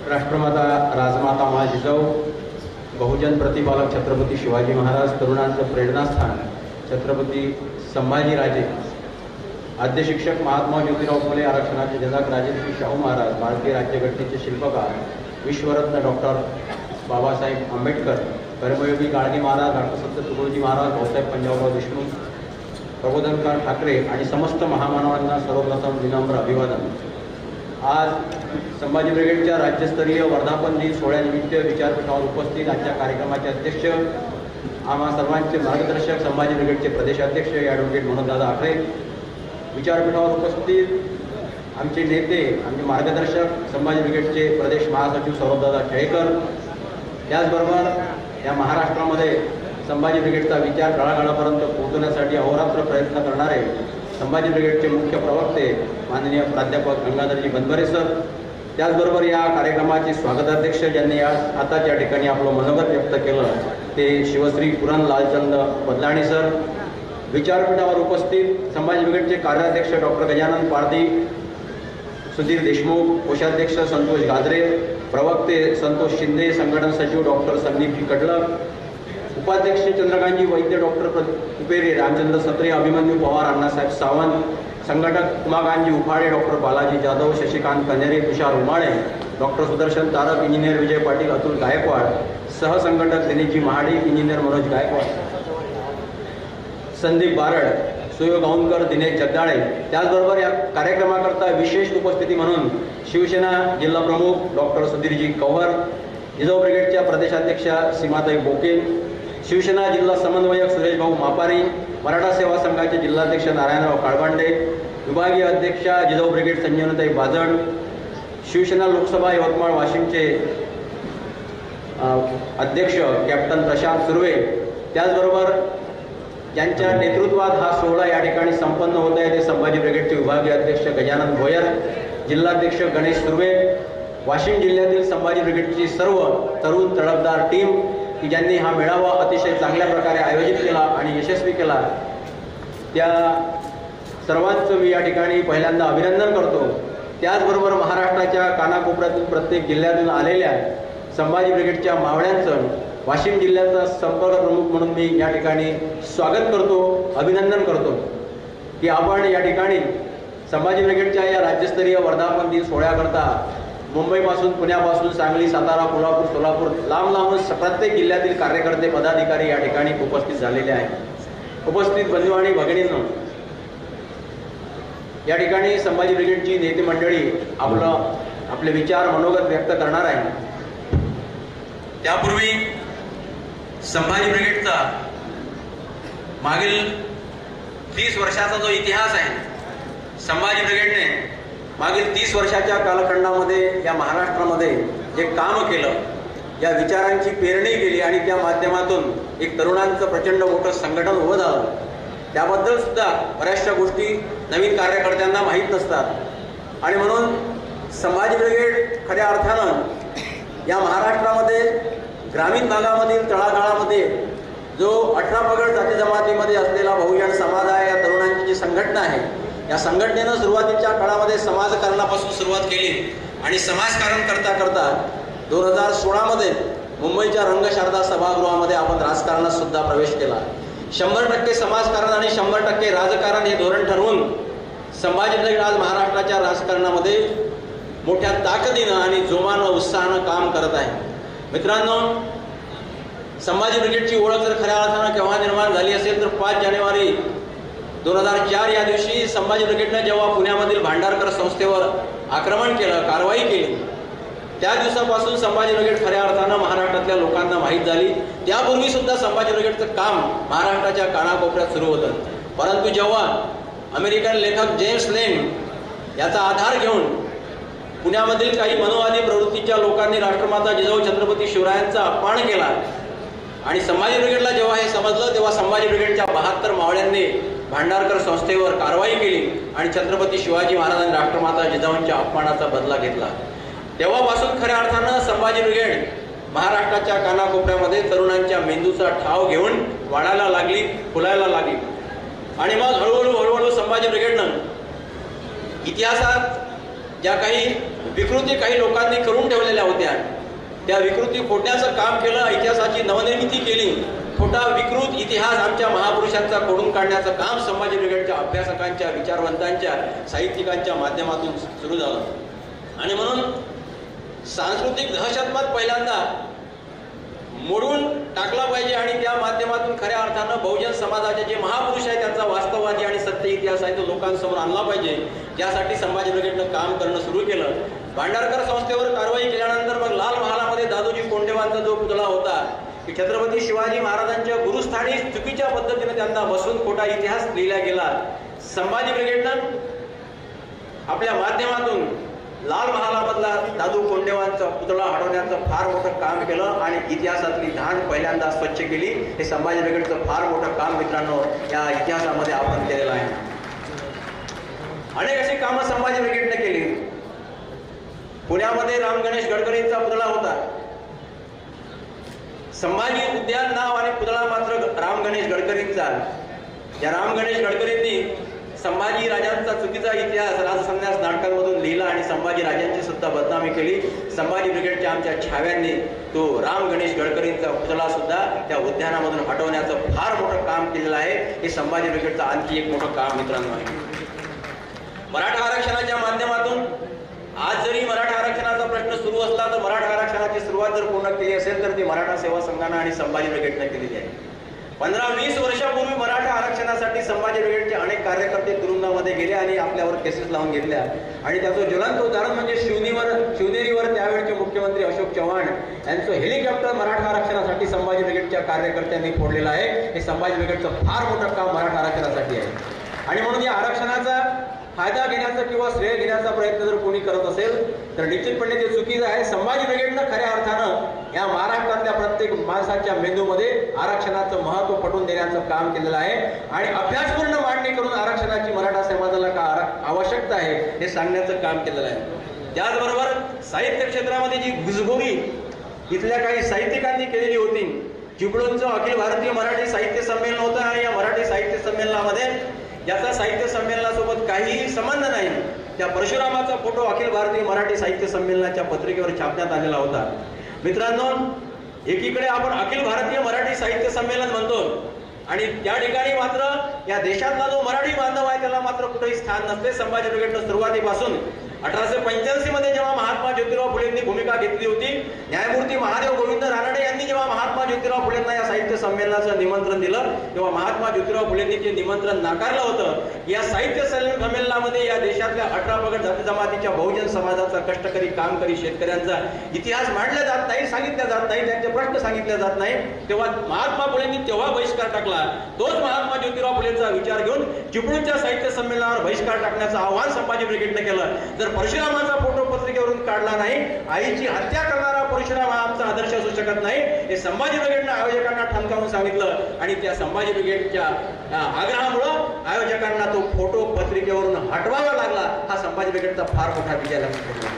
राष्ट्रमाता राजमाता मा जिजाऊ, बहुजन प्रतिपालक छत्रपती शिवाजी महाराज, तरुणांचं प्रेरणास्थान छत्रपती संभाजीराजे, आद्य शिक्षक महात्मा ज्योतिराव फुले, आरक्षणाचे जनक राजर्षी शाहू महाराज, भारतीय राज्यघटनेचे शिल्पकार विश्वरत्न डॉक्टर बाबासाहेब आंबेडकर, कर्मयोगी गाडगे महाराज, राष्ट्रसंत तुकडोजी महाराज, भाऊसाहेब पंजाबराव देशमुख, प्रबोधनकार ठाकरे आणि समस्त महामानवांना सर्वप्रथम विनम्र अभिवादन। आज संभाजी ब्रिगेडच्या राज्यस्तरीय वर्धापन दिन सोहळ्यानिमित्त विचारपीठावर उपस्थित आजच्या कार्यक्रमाचे अध्यक्ष, आम्हा सर्वांचे मार्गदर्शक, संभाजी ब्रिगेडचे प्रदेशाध्यक्ष ॲडव्होकेट मनोजदादा आखरे, विचारपीठावर उपस्थित आमचे नेते, आमचे मार्गदर्शक, संभाजी ब्रिगेडचे प्रदेश महासचिव सौरभदादा केळकर, त्याचबरोबर या महाराष्ट्रामध्ये संभाजी ब्रिगेडचा विचार तळागाळापर्यंत पोहोचवण्यासाठी अहोरात्र प्रयत्न करणारे संभाजी ब्रिगेडचे मुख्य प्रवक्ते माननीय प्राध्यापक गंगाधरजी बनबरे सर, त्याचबरोबर या कार्यक्रमाचे स्वागताध्यक्ष ज्यांनी आज आताच या ठिकाणी आपलं मनोगत व्यक्त केलं ते शिवश्री पुरण लालचंद बदलाणी सर, विचारपीठावर उपस्थित संभाजी ब्रिगेडचे कार्याध्यक्ष डॉक्टर गजानन पारधी, सुधीर देशमुख, कोषाध्यक्ष संतोष गाजरे, प्रवक्ते संतोष शिंदे, संघटन सचिव डॉक्टर संदीपजी कडलक, उपाध्यक्ष चंद्रकांतजी वैद्य, डॉक्टर कुपेरे, रामचंद्र सत्रे, अभिमन्यू पवार, अण्णासाहेब सावंत, संघटक उमाकांतजी उफाळे, डॉक्टर बालाजी जाधव, शशिकांत कन्हेरे, तुषार उमाळे, डॉक्टर सुदर्शन तारक, इंजिनियर विजय पाटील, अतुल गायकवाड, सहसंघटक दिनेशजी महाडिक, इंजिनियर मनोज गायकवाड, संदीप बारड, सुयोग गावणकर, दिनेश जगदाळे, त्याचबरोबर या कार्यक्रमाकरता विशेष उपस्थिती म्हणून शिवसेना जिल्हा प्रमुख डॉक्टर सुधीरजी कव्हर, जिजाऊ ब्रिगेडच्या प्रदेशाध्यक्षा सीमाताई बोके, शिवसेना जिल्हा समन्वयक सुरेश भाऊ मापारी, मराठा सेवा संघाचे जिल्हाध्यक्ष नारायणराव काळबांडे, विभागीय अध्यक्षा जिजाऊ ब्रिगेड संजीवनताई बाजड, शिवसेना लोकसभा यवतमाळ वाशिमचे अध्यक्ष कॅप्टन प्रशांत सुर्वे, त्याचबरोबर ज्यांच्या नेतृत्वात हा सोहळा या ठिकाणी संपन्न होत आहे ते संभाजी ब्रिगेडचे विभागीय अध्यक्ष गजानन भोयर, जिल्हाध्यक्ष गणेश सुर्वे, वाशिम जिल्ह्यातील संभाजी ब्रिगेडची सर्व तरुण तडफदार टीम की ज्यांनी हा मेळावा अतिशय चांगल्या प्रकारे आयोजित केला आणि यशस्वी केला, त्या सर्वांचं मी या ठिकाणी पहिल्यांदा अभिनंदन करतो। त्याचबरोबर महाराष्ट्राच्या कानाकोपऱ्यातून प्रत्येक जिल्ह्यातून आलेल्या संभाजी ब्रिगेडच्या मावळ्यांचं वाशिम जिल्ह्याचा संपर्क प्रमुख म्हणून मी या ठिकाणी स्वागत करतो, अभिनंदन करतो की आपण या ठिकाणी संभाजी ब्रिगेडच्या या राज्यस्तरीय वर्धापन दिन सोहळ्याकरता मुंबईपासून, पुण्यापासून, सांगली, सातारा, कोल्हापूर, सोलापूर, लांब लांबून प्रत्येक जिल्ह्यातील कार्यकर्ते, पदाधिकारी या ठिकाणी उपस्थित झालेले आहेत। उपस्थित बंधू आणि भगिनींनो, या ठिकाणी संभाजी ब्रिगेडची नेते मंडळी आपले विचार, मनोगत व्यक्त करणार आहे। त्यापूर्वी संभाजी ब्रिगेडचा मागील 30 वर्षाचा जो इतिहास आहे, संभाजी ब्रिगेडने मागील 30 वर्षाच्या कालखंडामध्ये या महाराष्ट्रामध्ये जे काम केलं, या विचारांची पेरणी केली आणि त्या माध्यमातून एक तरुणांचं प्रचंड मोठं संघटन उभं झालं, त्याबद्दल सुद्धा बऱ्याचशा गोष्टी नवीन कार्यकर्त्यांना माहीत नसतात आणि म्हणून संभाजी ब्रिगेड खऱ्या अर्थानं या महाराष्ट्रामध्ये ग्रामीण भागामधील तळागाळामध्ये जो 18 पगड जाती जमातीमध्ये असलेला बहुजन समाज आहे, या तरुणांची जी संघटना आहे, या संघटनेनं सुरुवातीच्या काळामध्ये समाजकारणापासून सुरुवात केली आणि समाजकारण करता करता 2016 मुंबईच्या रंगशारदा सभागृहामध्ये आपण राजकारणात सुद्धा प्रवेश केला। 100% समाजकारण आणि 100% राजकारण हे धोरण ठरवून संभाजी ब्रिगेड आज महाराष्ट्राच्या राजकारणामध्ये मोठ्या ताकदीनं आणि जोमानं, उत्साहानं काम करत आहे। मित्रांनो, संभाजी ब्रिगेडची ओळख जर खऱ्या अर्थानं केव्हा निर्माण झाली असेल तर 5 जानेवारी 2004 या दिवशी संभाजी ब्रिगेडनं जेव्हा पुण्यामधील भांडारकर संस्थेवर आक्रमण केलं, कारवाई केली, त्या दिवसापासून संभाजी ब्रिगेड खऱ्या अर्थानं महाराष्ट्रातल्या लोकांना माहीत झाली। त्यापूर्वी सुद्धा संभाजी ब्रिगेडचं काम महाराष्ट्राच्या कानाकोपऱ्यात सुरू होतं, परंतु जेव्हा अमेरिकन लेखक जेम्स लेन याचा आधार घेऊन पुण्यामधील काही मनोवादी प्रवृत्तीच्या लोकांनी राष्ट्रमाता जिजाऊ छत्रपती शिवरायांचा अपमान केला आणि संभाजी ब्रिगेडला जेव्हा हे समजलं, तेव्हा संभाजी ब्रिगेडच्या 72 मावळ्यांनी भांडारकर संस्थेवर कारवाई केली आणि छत्रपती शिवाजी महाराजांनी राष्ट्रमाता जिजाऊंच्या अपमानाचा बदला घेतला। तेव्हापासून खऱ्या अर्थानं संभाजी ब्रिगेड महाराष्ट्राच्या कानाकोपऱ्यामध्ये तरुणांच्या मेंदूचा ठाव घेऊन वाढायला लागली, फुलायला लागली आणि मग हळूहळू संभाजी ब्रिगेडनं इतिहासात ज्या काही विकृती काही लोकांनी करून ठेवलेल्या होत्या त्या विकृती फोडण्याचं काम केलं, इतिहासाची नवनिर्मिती केली. खोटा विकृत इतिहास आमच्या महापुरुषांचा खोडून काढण्याचं काम संभाजी ब्रिगेडच्या अभ्यासकांच्या, विचारवंतांच्या, साहित्यिकांच्या माध्यमातून सुरू झालं. आणि म्हणून सांस्कृतिक दहशतवाद पहिल्यांदा मोडून टाकला पाहिजे आणि त्या माध्यमातून खऱ्या अर्थानं बहुजन समाजाचे जे महापुरुष आहेत त्यांचा वास्तववादी आणि सत्य इतिहास आहे तो लोकांसमोर आणला पाहिजे. यासाठी संभाजी ब्रिगेडनं काम करणं सुरू केलं. भांडारकर संस्थेवर कारवाई केल्यानंतर मग लाल महालामध्ये दादोजी कोंडदेवांचा जो पुतळा होता की छत्रपती शिवाजी महाराजांच्या गुरुस्थानी चुकीच्या पद्धतीने त्यांना बसून खोटा इतिहास लिहिला गेला. संभाजी ब्रिगेडनं आपल्या माध्यमातून लाल महालामधला दादू कोंडदेवांचा पुतळा हटवण्याचं फार मोठं काम केलं आणि इतिहासातली घाण पहिल्यांदा स्वच्छ केली. हे संभाजी ब्रिगेडचं फार मोठं काम मित्रांनो या इतिहासामध्ये आपण केलेलं आहे. अनेक अशी कामं संभाजी ब्रिगेडने केली. पुण्यामध्ये राम गणेश गडकरींचा पुतळा होता. संभाजी उद्यान नाव आणि पुतळा मात्र राम गणेश गडकरींचा. या राम गणेश गडकरींनी संभाजी राजांचा चुकीचा इतिहास राजसन्यास नाटकांमधून लिहिला आणि संभाजी राजांची सुद्धा बदनामी केली. संभाजी ब्रिगेडच्या आमच्या छाव्यांनी तो राम गणेश गडकरींचा पुतळा सुद्धा त्या उद्यानामधून हटवण्याचं फार मोठं काम केलेलं आहे. हे संभाजी ब्रिगेडचं आणखी एक मोठं काम मित्रांनो आहे. मराठा आरक्षणाच्या माध्यमातून आज जरी मराठा आरक्षणाचा प्रश्न सुरू असला तर मराठा आरक्षणाची सुरुवात जर पूर्ण केली असेल तर ती मराठा सेवा संघानं आणि संभाजी ब्रिगेडनं केलेली आहे. 15-20 वर्षापूर्वी मराठा आरक्षणासाठी संभाजी ब्रिगेडचे अनेक कार्यकर्ते तुरुंगामध्ये गेले आणि आपल्यावर केसेस लावून घेतल्या. आणि त्याचं ज्वलंत उदाहरण म्हणजे शिवनेरीवर त्यावेळचे मुख्यमंत्री अशोक चव्हाण यांचं हेलिकॉप्टर मराठा आरक्षणासाठी संभाजी ब्रिगेडच्या कार्यकर्त्यांनी फोडलेलं आहे. हे संभाजी ब्रिगेडचं फार मोठं काम मराठा आरक्षणासाठी आहे. आणि म्हणून या आरक्षणाचा फायदा घेण्याचा किंवा श्रेय घेण्याचा प्रयत्न जर कोणी करत असेल तर निश्चितपणे ते चुकीचं आहे. संभाजी ब्रिगेडनं खऱ्या अर्थानं या महाराष्ट्रातल्या प्रत्येक माणसाच्या मेंदूमध्ये आरक्षणाचं महत्त्व पटवून देण्याचं काम केलेलं आहे आणि अभ्यासपूर्ण मांडणी करून आरक्षणाची मराठा समाजाला का आवश्यकता आहे हे सांगण्याचं काम केलेलं आहे. त्याचबरोबर साहित्य क्षेत्रामध्ये जी घुसघोरी इथल्या काही साहित्यिकांनी केलेली होती. चिपळूणचं अखिल भारतीय मराठी साहित्य संमेलन होतं आणि या मराठी साहित्य संमेलनामध्ये याचा साहित्य संमेलनासोबत काहीही संबंध नाही. त्या परशुरामाचा फोटो अखिल भारतीय मराठी साहित्य संमेलनाच्या पत्रिकेवर छापण्यात आलेला होता. मित्रांनो, एकीकडे आपण अखिल भारतीय मराठी साहित्य संमेलन म्हणतो आणि त्या ठिकाणी मात्र या देशातला जो मराठी बांधव आहे त्याला मात्र कुठेही स्थान नसते. संभाजी ब्रिगेडनं सुरुवातीपासून 1885 मध्ये जेव्हा महात्मा ज्योतिराव फुलेंनी भूमिका घेतली होती, न्यायमूर्ती महादेव गोविंद रानडे यांनी जेव्हा महात्मा ज्योतिराव फुलेंना या साहित्य संमेलनाचं निमंत्रण दिलं तेव्हा महात्मा ज्योतिराव फुलेंनी ते निमंत्रण नाकारलं होतं. या साहित्य संमेलनामध्ये या देशातल्या 18 पगड जाती जमातीच्या बहुजन समाजाचा, कष्टकरी, कामकरी शेतकऱ्यांचा इतिहास मांडला जात नाही, सांगितला जात नाही, त्यांचे प्रश्न सांगितले जात नाही. तेव्हा महात्मा फुलेंनी तेव्हा बहिष्कार टाकला. तोच महात्मा ज्योतिराव फुलेंचा विचार घेऊन चिपळूणच्या साहित्य संमेलनावर बहिष्कार टाकण्याचं आवाहन संभाजी ब्रिगेडने केलं. जर परशुरामाचा फोटो पत्रिकेवरून काढला नाही, आईची हत्या करणारा परशुराम हा आमचा आदर्श असू शकत नाही हे संभाजी ब्रिगेडनं आयोजकांना ठणकावून सांगितलं आणि त्या संभाजी ब्रिगेडच्या आग्रहामुळं आयोजकांना तो फोटो पत्रिकेवरून हटवावा लागला. हा संभाजी ब्रिगेडचा फार मोठा विजय लागला.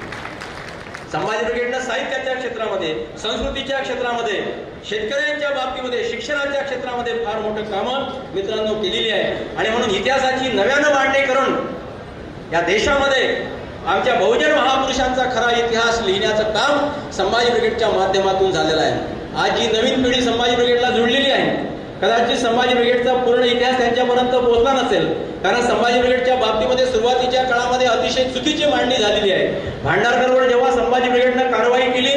संभाजी ब्रिगेडनं साहित्याच्या क्षेत्रामध्ये, संस्कृतीच्या क्षेत्रामध्ये, शेतकऱ्यांच्या बाबतीमध्ये, शिक्षणाच्या क्षेत्रामध्ये फार मोठं कामं मित्रांनो केलेली आहे. आणि म्हणून इतिहासाची नव्यानं मांडणी करून या देशामध्ये आमच्या बहुजन महापुरुषांचा खरा इतिहास लिहिण्याचं काम संभाजी ब्रिगेडच्या माध्यमातून झालेलं आहे. आज जी नवीन पिढी संभाजी ब्रिगेडला जुळलेली आहे कदाचित संभाजी ब्रिगेडचा पूर्ण इतिहास त्यांच्यापर्यंत पोहोचला नसेल, कारण संभाजी ब्रिगेडच्या बाबतीमध्ये सुरुवातीच्या काळामध्ये अतिशय चुकीची मांडणी झालेली आहे. भांडारकरवर जेव्हा संभाजी ब्रिगेडनं कारवाई केली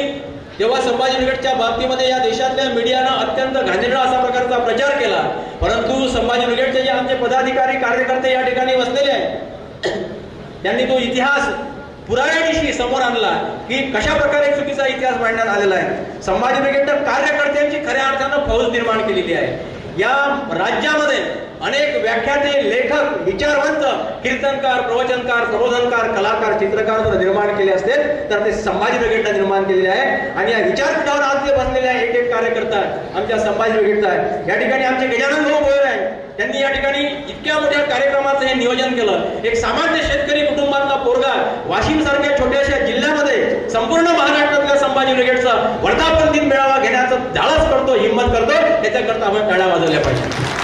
तेव्हा संभाजी ब्रिगेडच्या बाबतीमध्ये या देशातल्या मीडियानं अत्यंत घाणेरडा असा प्रकारचा प्रचार केला. परंतु संभाजी ब्रिगेडचे जे आमचे पदाधिकारी, कार्यकर्ते या ठिकाणी बसलेले आहेत त्यांनी तो इतिहास पुराव्यानिशी समोर आणला की कशा प्रकारे चुकीचा इतिहास मांडण्यात आलेला आहे. संभाजी ब्रिगेडनं कार्यकर्त्यांची खऱ्या अर्थानं फौज निर्माण केलेली आहे. या राज्यामध्ये अनेक व्याख्याते, लेखक, विचारवंत, कीर्तनकार, प्रवचनकार, प्रबोधनकार, कलाकार, चित्रकार जर निर्माण केले असतील तर ते संभाजी ब्रिगेडनं निर्माण केलेले आहे. आणि या विचारपीठावर आज जे बसलेले आहे एक एक कार्यकर्ता आमच्या संभाजी ब्रिगेडचा आहे. या ठिकाणी आमचे गजानन भाऊ भोयर आहे, त्यांनी या ठिकाणी इतक्या मोठ्या कार्यक्रमाचं हे नियोजन केलं. एक सामान्य शेतकरी कुटुंबातला पोरगा वाशिम सारख्या छोट्याशा जिल्ह्यामध्ये संपूर्ण महाराष्ट्रातल्या संभाजी ब्रिगेडचा वर्धापन दिन मेळावा घेण्याचं धाडस करतो, हिंमत करतो. याच्याकरता आपण टाळ्या वाजवल्या पाहिजे.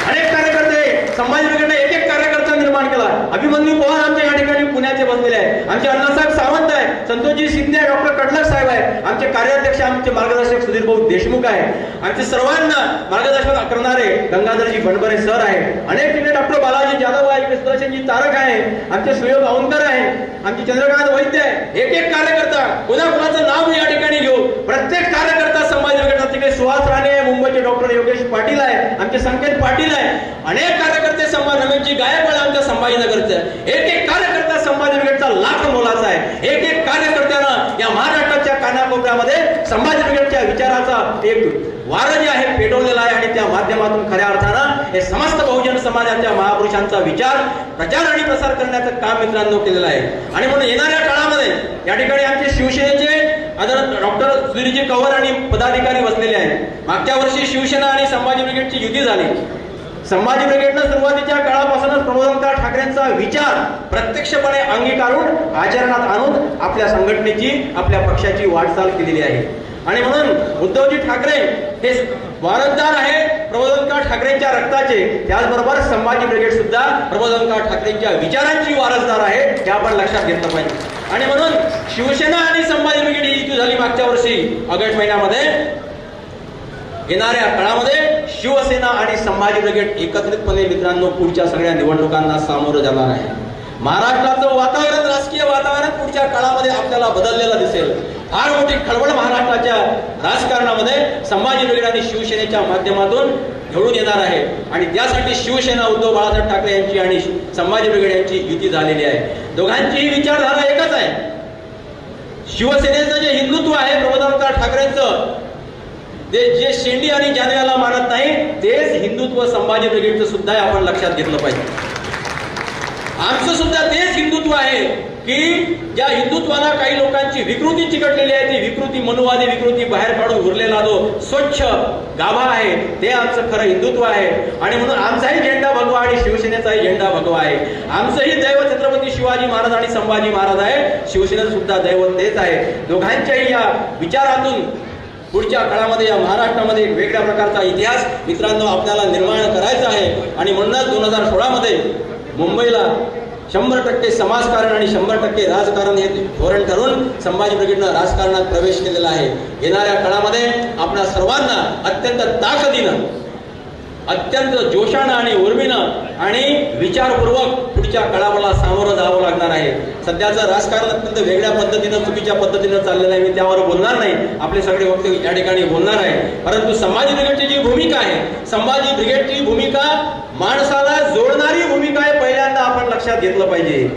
अनेक कार्यकर्ते संभाजी ब्रिगेडने एक एक कार्यकर्ता निर्माण निर्माण केला. अभिमन्यू पवार आमच्या या ठिकाणी पुण्याचे बसलेले आहे. आमचे अण्णासाहेब सावंत आहे, संतोषजी शिंदे, डॉक्टर कडलक साहेब आहे. आमचे कार्याध्यक्ष, आमचे मार्गदर्शक सुधीर भाऊ देशमुख आहे. आमचे सर्वांना मार्गदर्शन करणारे गंगाधरजी बनबरे सर आहे. अनेक ठिकाणी डॉक्टर बालाजी जाधव आहे, सुदर्शनजी तारक आहे, आमचे सुयोग औंधकर आहे, आमचे चंद्रकांत वैद्य आहे. एक एक कार्यकर्ता कोणाचं नाव या ठिकाणी घेऊ. प्रत्येक कार्यकर्ता संभाजी ब्रिगेडचा. तिकडे सुहास राणे आहे, मुंबईचे डॉक्टर योगेश पाटील आहे, आमचे संकेत पाटील आहे. अनेक कार्यकर्ते संभाजी रमेशजी गायकवाड आमच्या संभाजीनगरचे. एक एक कार्यकर्ता संभाजी ब्रिगेडचा लाख मोलाचा आहे. एक एक कार्यकर्त्यानं या महाराष्ट्राच्या कानाकोपऱ्यामध्ये संभाजी ब्रिगेडच्या विचाराचा एक वारं जे आहे पेटवलेला आहे आणि त्या माध्यमातून खऱ्या अर्थानं हे समस्त बहुजन समाजाच्या महापुरुषांचा विचार प्रचार आणि प्रसार करण्याचं काम मित्रांनो केलेलं आहे. आणि म्हणून येणाऱ्या काळामध्ये या ठिकाणी आमचे शिवसेनेचे आदरणीय डॉक्टर सुधीरजी कवर आणि पदाधिकारी बसलेले आहेत. मागच्या वर्षी शिवसेना आणि संभाजी ब्रिगेडची युती झाली. संभाजी ब्रिगेडनं सुरुवातीच्या काळापासूनच प्रबोधनकार ठाकरेंचा विचार प्रत्यक्षपणे अंगीकारून आचरणात आणून आपल्या संघटनेची, आपल्या पक्षाची वाटचाल केलेली आहे. आणि म्हणून उद्धवजी ठाकरे हे वारसदार आहे प्रबोधनकार ठाकरेंच्या रक्ताचे. त्याचबरोबर संभाजी ब्रिगेड सुद्धा प्रबोधनकार ठाकरेंच्या विचारांची वारसदार आहे, हे आपण लक्षात घेतलं पाहिजे. आणि म्हणून शिवसेना आणि संभाजी ब्रिगेड ही युती झाली मागच्या वर्षी ऑगस्ट महिन्यामध्ये. येणाऱ्या काळामध्ये शिवसेना आणि संभाजी ब्रिगेड एकत्रितपणे मित्रांनो पुढच्या सगळ्या निवडणुकांना सामोरं जाणार आहे. महाराष्ट्राचं वातावरण, राजकीय वातावरण पुढच्या काळामध्ये आपल्याला बदललेलं दिसेल. फार मोठी खळबळ महाराष्ट्राच्या राजकारणामध्ये संभाजी ब्रिगेड आणि शिवसेनेच्या माध्यमातून घडून येणार आहे. आणि त्यासाठी शिवसेना उद्धव बाळासाहेब ठाकरे यांची आणि संभाजी ब्रिगेड यांची युती झालेली आहे. दोघांचीही विचारधारा एकच आहे. शिवसेनेचं जे हिंदुत्व आहे प्रबोधनकार ठाकरेंचं, ते जे शेंडी आणि जानव्याला मानत नाही तेच हिंदुत्व संभाजी ब्रिगेडचं सुद्धा आपण लक्षात घेतलं पाहिजे. आमचं सुद्धा तेच हिंदुत्व आहे की ज्या हिंदुत्वाला काही लोकांची विकृती चिकटलेली आहे, ती विकृती, मनुवादी विकृती बाहेर काढून उरलेला जो स्वच्छ गाभा आहे ते आमचं खरं हिंदुत्व आहे. आणि म्हणून आमचाही झेंडा भगवा आणि शिवसेनेचाही झेंडा भगवा आहे. आमचंही दैवत छत्रपती शिवाजी महाराज आणि संभाजी महाराज आहे, शिवसेनेचं सुद्धा दैवत तेच आहे. दोघांच्याही या विचारातून पुढच्या काळामध्ये या महाराष्ट्रामध्ये एक वेगळ्या प्रकारचा इतिहास मित्रांनो आपल्याला निर्माण करायचा आहे. आणि म्हणूनच 2016 मध्ये मुंबईला 100% समाजकारण आणि 100% राजकारण हे धोरण ठरवून संभाजी ब्रिगेडनं राजकारणात प्रवेश केलेला आहे. येणाऱ्या काळामध्ये आपल्या सर्वांना अत्यंत ताकदीनं, अत्यंत जोशानं आणि उर्मीनं आणि विचारपूर्वक पुढच्या काळाला सामोरं जावं लागणार आहे. सध्याचं राजकारण अत्यंत वेगळ्या पद्धतीनं, चुकीच्या पद्धतीनं चाललेलं आहे. मी त्यावर बोलणार नाही, आपले सगळे वक्ते या ठिकाणी बोलणार आहे. परंतु संभाजी ब्रिगेडची जी भूमिका आहे, संभाजी ब्रिगेडची भूमिका माणसाला जोडणारी भूमिका आहे, पहिल्यांदा आपण लक्षात घेतलं पाहिजे.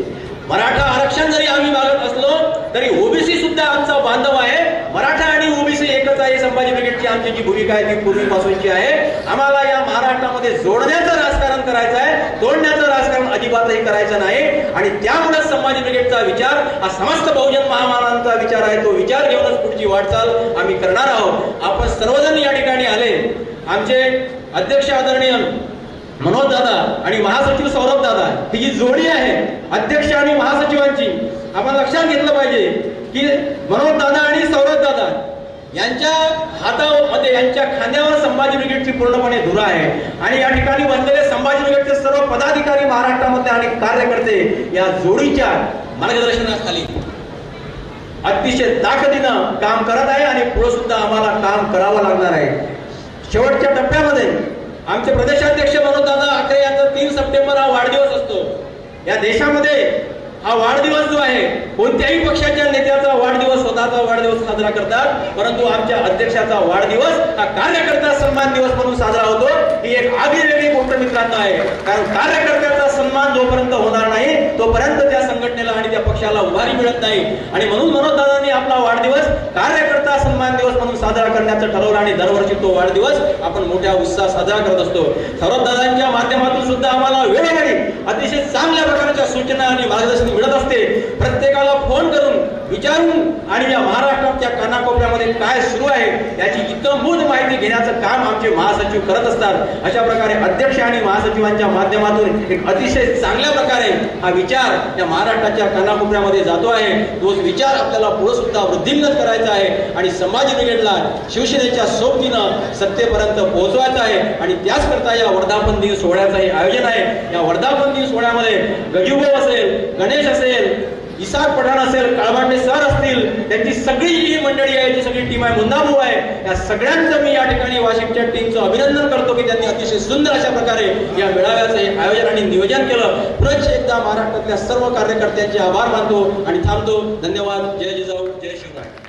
मराठा आरक्षण जरी आम्ही मागत असलो तरी ओबीसी सुद्धा आमचा बांधव आहे. मराठा आणि ओबीसी एकच आहे. संभाजी ब्रिगेडची आमची जी भूमिका आहे ती पूर्वीपासूनची आहे. आम्हाला या महाराष्ट्रामध्ये जोडण्याचं राजकारण करायचं आहे, तोडण्याचं राजकारण अजिबातही करायचं नाही. आणि त्यामुळे संभाजी ब्रिगेडचा विचार हा समस्त बहुजन महामानवांचा विचार आहे. तो विचार घेऊनच पुढची वाटचाल आम्ही करणार आहोत. आपण सर्वजण या ठिकाणी आले. आमचे अध्यक्ष आदरणीय मनोज दादा आणि महासचिव सौरभ दादा ही जी जोडी आहे अध्यक्ष आणि महासचिवांची, आपण लक्षात घेतलं पाहिजे की मनोज दादा आणि सौरभ दादा यांच्या हातामध्ये, यांच्या खांद्यावर संभाजी ब्रिगेडची पूर्णपणे धुरा आहे. आणि या ठिकाणी बसलेले संभाजी ब्रिगेडचे सर्व पदाधिकारी महाराष्ट्रामध्ये आणि कार्यकर्ते या जोडीच्या मार्गदर्शनाखाली अतिशय ताकदीनं काम करत आहे आणि पुढे सुद्धा आम्हाला काम करावं लागणार आहे. शेवटच्या टप्प्यामध्ये आमचे प्रदेशाध्यक्ष मनोज दादा आखरे यांचा 3 सप्टेंबर हा वाढदिवस असतो. या देशामध्ये हा वाढदिवस जो आहे कोणत्याही पक्षाच्या नेत्याचा वाढदिवस, स्वतःचा वाढदिवस साजरा करतात, परंतु आमच्या अध्यक्षाचा वाढदिवस हा कार्यकर्ता सन्मान दिवस म्हणून साजरा होतो. ही एक आगळीवेगळी गोष्ट मित्रांनो आहे. कारण कार्यकर्त्याचा सन्मान जोपर्यंत होणार नाही तोपर्यंत त्या संघटनेला आणि त्या पक्षाला उभारी मिळत नाही. आणि म्हणून मनोज दादांनी आपला वाढदिवस कार्यकर्ता सन्मान दिवस म्हणून साजरा करण्याचं ठरवलं आणि दरवर्षी तो वाढदिवस आपण मोठ्या उत्साहात साजरा करत असतो. सौरभ दादांच्या माध्यमातून सुद्धा आम्हाला वेळोवेळी अतिशय चांगल्या प्रकारच्या सूचना आणि मार्गदर्शन मिळत असते. प्रत्येकाला फोन करून विचारून आणि या महाराष्ट्राच्या कानाकोपऱ्यामध्ये काय सुरू आहे याची इतंभूत माहिती घेण्याचं काम आमचे महासचिव करत असतात। अशा प्रकारे अध्यक्ष आणि महासचिवांच्या माध्यमातून एक अतिशय चांगल्या प्रकारे हा विचार या महाराष्ट्राच्या कानाकोपऱ्यामध्ये जातो आहे। तोच विचार आपल्याला पुढे सुद्धा वृद्धिंगत करायचा आहे आणि संभाजी ब्रिगेडला शिवसेनेच्या सोबतीनं सत्तेपर्यंत पोहोचवायचं आहे आणि त्याच करता या वर्धापन दिन सोहळ्याचं आयोजन आहे। या वर्धापन दिन सोहळ्यामध्ये गजूभाऊ असेल, गणेश असेल, इसाक पठाण असेल, काळभांडे सर असतील, त्यांची सगळी जी मंडळी आहे, जी सगळी टीम आहे, मुन्नाभाऊ आहे, या सगळ्यांचं मी या ठिकाणी वाशिमच्या टीमचं अभिनंदन करतो की त्यांनी अतिशय सुंदर अशा प्रकारे या मेळाव्याचं आयोजन आणि नियोजन केलं। पुन्हा एकदा महाराष्ट्रातल्या सर्व कार्यकर्त्यांचे आभार मानतो आणि थांबतो। धन्यवाद। जय जिजाऊ, जय शिवराय।